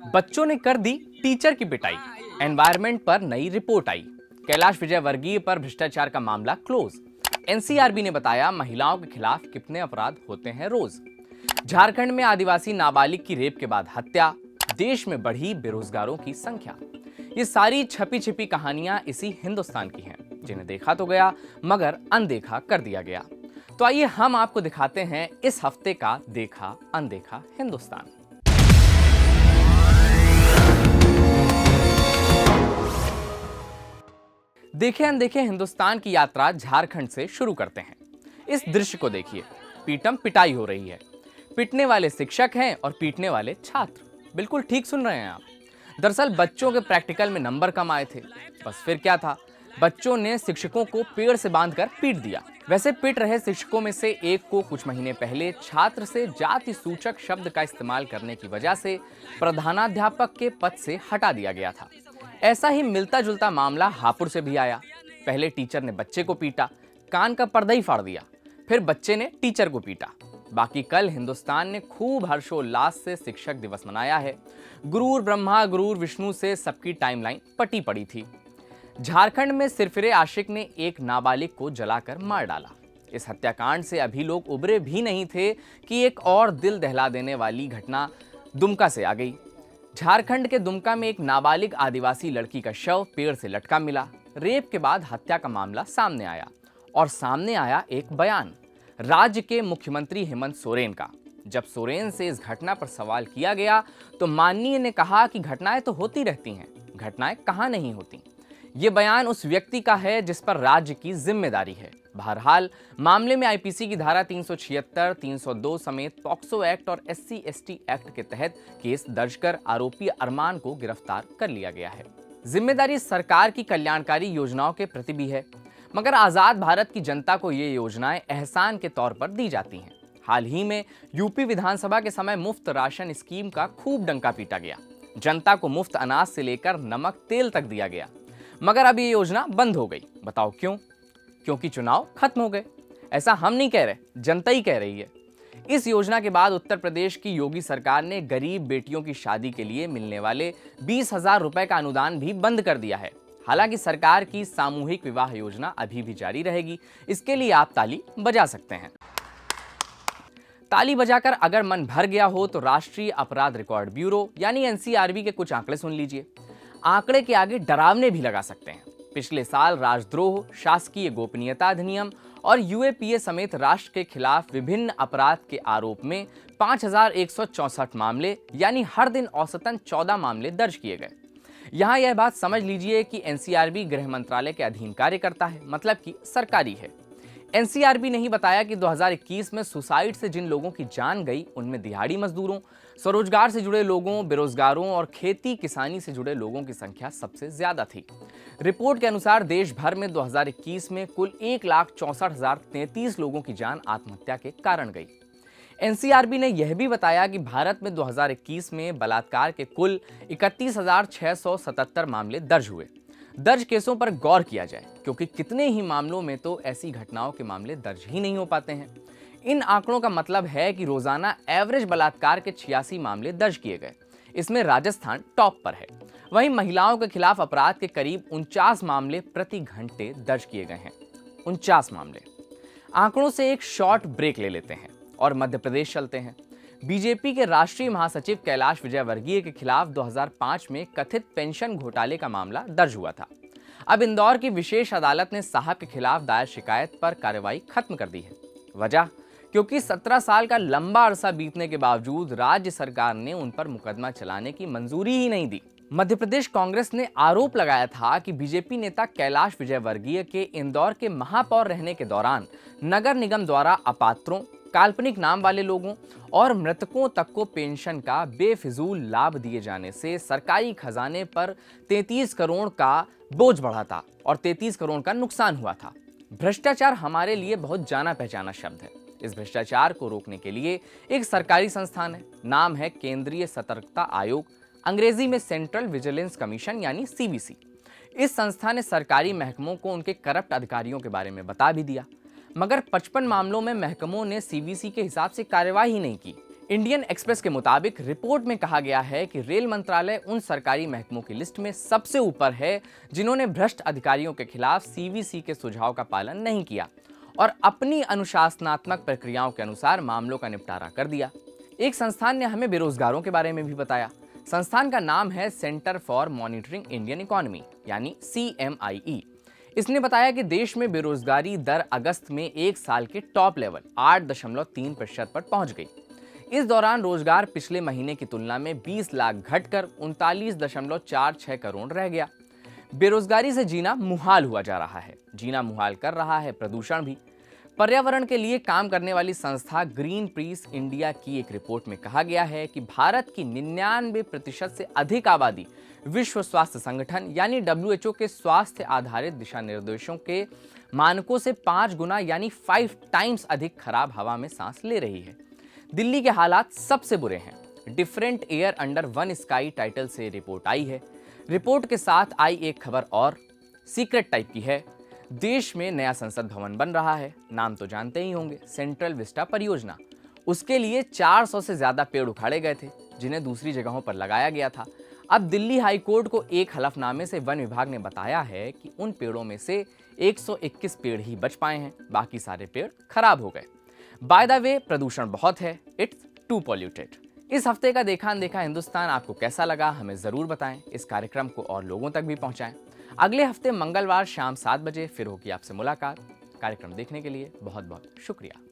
बच्चों ने कर दी टीचर की पिटाई, एनवायरमेंट पर नई रिपोर्ट आई, कैलाश विजयवर्गीय पर भ्रष्टाचार का मामला क्लोज, एनसीआरबी ने बताया महिलाओं के खिलाफ कितने अपराध होते हैं रोज, झारखंड में आदिवासी नाबालिग की रेप के बाद हत्या, देश में बढ़ी बेरोजगारों की संख्या। ये सारी छपी छिपी कहानियां इसी हिंदुस्तान की हैं, जिन्हें देखा तो गया मगर अनदेखा कर दिया गया। तो आइए हम आपको दिखाते हैं इस हफ्ते का देखा अनदेखा हिंदुस्तान। देखे अनदेखे हिंदुस्तान की यात्रा झारखंड से शुरू करते हैं। इस दृश्य को देखिए, पीटम पिटाई हो रही है। पिटने वाले शिक्षक हैं और पीटने वाले छात्र। बिल्कुल ठीक सुन रहे हैं आप। दरअसल बच्चों के प्रैक्टिकल में नंबर कम आए थे। बस फिर क्या था, बच्चों ने शिक्षकों को पेड़ से बांधकर पीट दिया। वैसे पिट रहे शिक्षकों में से एक को कुछ महीने पहले छात्र से जाति सूचक शब्द का इस्तेमाल करने की वजह से प्रधानाध्यापक के पद से हटा दिया गया था। ऐसा ही मिलता जुलता मामला हापुड़ से भी आया। पहले टीचर ने बच्चे को पीटा, कान का पर्दा ही फाड़ दिया, फिर बच्चे ने टीचर को पीटा। बाकी कल हिंदुस्तान ने खूब हर्षोल्लास से शिक्षक दिवस मनाया है। गुरूर ब्रह्मा गुरूर विष्णु से सबकी टाइमलाइन पटी पड़ी थी। झारखंड में सिरफिरे आशिक ने एक नाबालिग को जलाकर मार डाला। इस हत्याकांड से अभी लोग उबरे भी नहीं थे कि एक और दिल दहला देने वाली घटना दुमका से आ गई। झारखंड के दुमका में एक नाबालिग आदिवासी लड़की का शव पेड़ से लटका मिला। रेप के बाद हत्या का मामला सामने आया और सामने आया एक बयान राज्य के मुख्यमंत्री हेमंत सोरेन का। जब सोरेन से इस घटना पर सवाल किया गया तो माननीय ने कहा कि घटनाएं तो होती रहती हैं, घटनाएं कहां नहीं होती। ये बयान उस व्यक्ति का है जिस पर राज्य की जिम्मेदारी है। बहरहाल मामले में आईपीसी की धारा 376, 302 समेत पॉक्सो एक्ट और SC/ST एक्ट के तहत केस दर्ज कर आरोपी अरमान को गिरफ्तार कर लिया गया है। जिम्मेदारी सरकार की कल्याणकारी योजनाओं के प्रति भी है, मगर आजाद भारत की जनता को ये योजनाएं एहसान के तौर पर दी जाती हैं। हाल ही में यूपी विधानसभा के समय मुफ्त राशन स्कीम का खूब डंका पीटा गया। जनता को मुफ्त अनाज से लेकर नमक तेल तक दिया गया, मगर अब ये योजना बंद हो गई। बताओ क्यों? क्योंकि चुनाव खत्म हो गए। ऐसा हम नहीं कह रहे, जनता ही कह रही है। इस योजना के बाद उत्तर प्रदेश की योगी सरकार ने गरीब बेटियों की शादी के लिए मिलने वाले 20,000 रुपए का अनुदान भी बंद कर दिया है। हालांकि सरकार की सामूहिक विवाह योजना अभी भी जारी रहेगी। इसके लिए आप ताली बजा सकते हैं। ताली बजाकर अगर मन भर गया हो तो राष्ट्रीय अपराध रिकॉर्ड ब्यूरो यानी NCRB के कुछ आंकड़े सुन लीजिए। आंकड़े के आगे डरावने भी लगा सकते हैं। पिछले साल राजद्रोह, शासकीय गोपनीयता अधिनियम और UAPA समेत राष्ट्र के खिलाफ विभिन्न अपराध के आरोप में 5,164 मामले यानी हर दिन औसतन 14 मामले दर्ज किए गए। यहाँ यह बात समझ लीजिए कि NCRB गृह मंत्रालय के अधीन कार्य करता है, मतलब कि सरकारी है। NCRB ने ही बताया कि 2021 में सुसाइड से जिन लोगों की जान गई उनमें दिहाड़ी मजदूरों, स्वरोजगार से जुड़े लोगों, बेरोजगारों और खेती किसानी से जुड़े लोगों की संख्या सबसे ज्यादा थी। रिपोर्ट के अनुसार देश भर में 2021 में कुल 1,64,033 लोगों की जान आत्महत्या के कारण गई। NCRB ने यह भी बताया कि भारत में 2021 में बलात्कार के कुल 31,677 मामले दर्ज हुए। दर्ज केसों पर गौर किया जाए, क्योंकि कितने ही मामलों में तो ऐसी घटनाओं के मामले दर्ज ही नहीं हो पाते हैं। इन आंकड़ों का मतलब है कि रोजाना एवरेज बलात्कार के 86 मामले दर्ज किए गए। इसमें राजस्थान टॉप पर है। वहीं महिलाओं के खिलाफ अपराध के करीब 49 मामले प्रति घंटे दर्ज किए गए हैं। 49 मामले। आंकड़ों से एक शॉर्ट ब्रेक ले लेते हैं और मध्य प्रदेश चलते हैं। बीजेपी के राष्ट्रीय महासचिव कैलाश विजयवर्गीय के खिलाफ 2005 में कथित पेंशन घोटाले का मामला दर्ज हुआ था। अब इंदौर की विशेष अदालत ने साहब के खिलाफ दायर शिकायत पर कार्रवाई खत्म कर दी है। वजह, क्योंकि 17 साल का लंबा अरसा बीतने के बावजूद राज्य सरकार ने उन पर मुकदमा चलाने की मंजूरी ही नहीं दी। मध्य प्रदेश कांग्रेस ने आरोप लगाया था कि बीजेपी नेता कैलाश विजयवर्गीय के इंदौर के महापौर रहने के दौरान नगर निगम द्वारा अपात्रों, काल्पनिक नाम वाले लोगों और मृतकों तक को पेंशन का बेफिजूल लाभ दिए जाने से सरकारी खजाने पर 33 करोड़ का बोझ बढ़ा था और 33 करोड़ का नुकसान हुआ था। भ्रष्टाचार हमारे लिए बहुत जाना पहचाना शब्द है। इस भ्रष्टाचार को रोकने के लिए एक सरकारी संस्थान है, नाम है केंद्रीय सतर्कता आयोग, अंग्रेजी में सेंट्रल विजिलेंस कमीशन यानी CVC। इस संस्था ने सरकारी महकमों को उनके करप्ट अधिकारियों के बारे में बता भी दिया, मगर 55 मामलों में महकमों ने CVC के हिसाब से कार्यवाही नहीं की। इंडियन एक्सप्रेस के मुताबिक रिपोर्ट में कहा गया है कि रेल मंत्रालय उन सरकारी महकमों की लिस्ट में सबसे ऊपर है जिन्होंने भ्रष्ट अधिकारियों के खिलाफ सीवीसी के सुझाव का पालन नहीं किया और अपनी अनुशासनात्मक प्रक्रियाओं के अनुसार मामलों का निपटारा कर दिया। एक संस्थान ने हमें बेरोजगारों के बारे में भी बताया। संस्थान का नाम है centre for monitoring Indian economy यानी CMIE। इसने बताया कि देश में बेरोजगारी दर अगस्त में एक साल के टॉप लेवल 8.3% पर पहुंच गई। इस दौरान रोजगार पिछले महीने की तुलना में 20 लाख घटकर 39.46 करोड़ रह गया। बेरोजगारी से जीना मुहाल हुआ जा रहा है। जीना मुहाल कर रहा है प्रदूषण भी। पर्यावरण के लिए काम करने वाली संस्था ग्रीन पीस इंडिया की एक रिपोर्ट में कहा गया है कि भारत की 99% से अधिक आबादी विश्व स्वास्थ्य संगठन यानी WHO के स्वास्थ्य आधारित दिशा निर्देशों के मानकों से 5 गुना यानी 5 टाइम्स अधिक खराब हवा में सांस ले रही है। दिल्ली के हालात सबसे बुरे हैं। Different air under one sky title से रिपोर्ट आई है। रिपोर्ट के साथ आई एक खबर और सीक्रेट टाइप की है। देश में नया संसद भवन बन रहा है। नाम तो जानते ही होंगे, सेंट्रल विस्टा परियोजना। उसके लिए 400 से ज्यादा पेड़ उखाड़े गए थे जिन्हें दूसरी जगहों पर लगाया गया था। अब दिल्ली हाई कोर्ट को एक हलफनामे से वन विभाग ने बताया है कि उन पेड़ों में से 121 पेड़ ही बच पाए हैं, बाकी सारे पेड़ खराब हो गए। बाय द वे, प्रदूषण बहुत है, इट्स टू पॉल्यूटेड। इस हफ्ते का देखा अनदेखा हिंदुस्तान आपको कैसा लगा हमें जरूर बताएं। इस कार्यक्रम को और लोगों तक भी पहुंचाएं। अगले हफ्ते मंगलवार शाम 7 बजे फिर होगी आपसे मुलाकात। कार्यक्रम देखने के लिए बहुत बहुत शुक्रिया।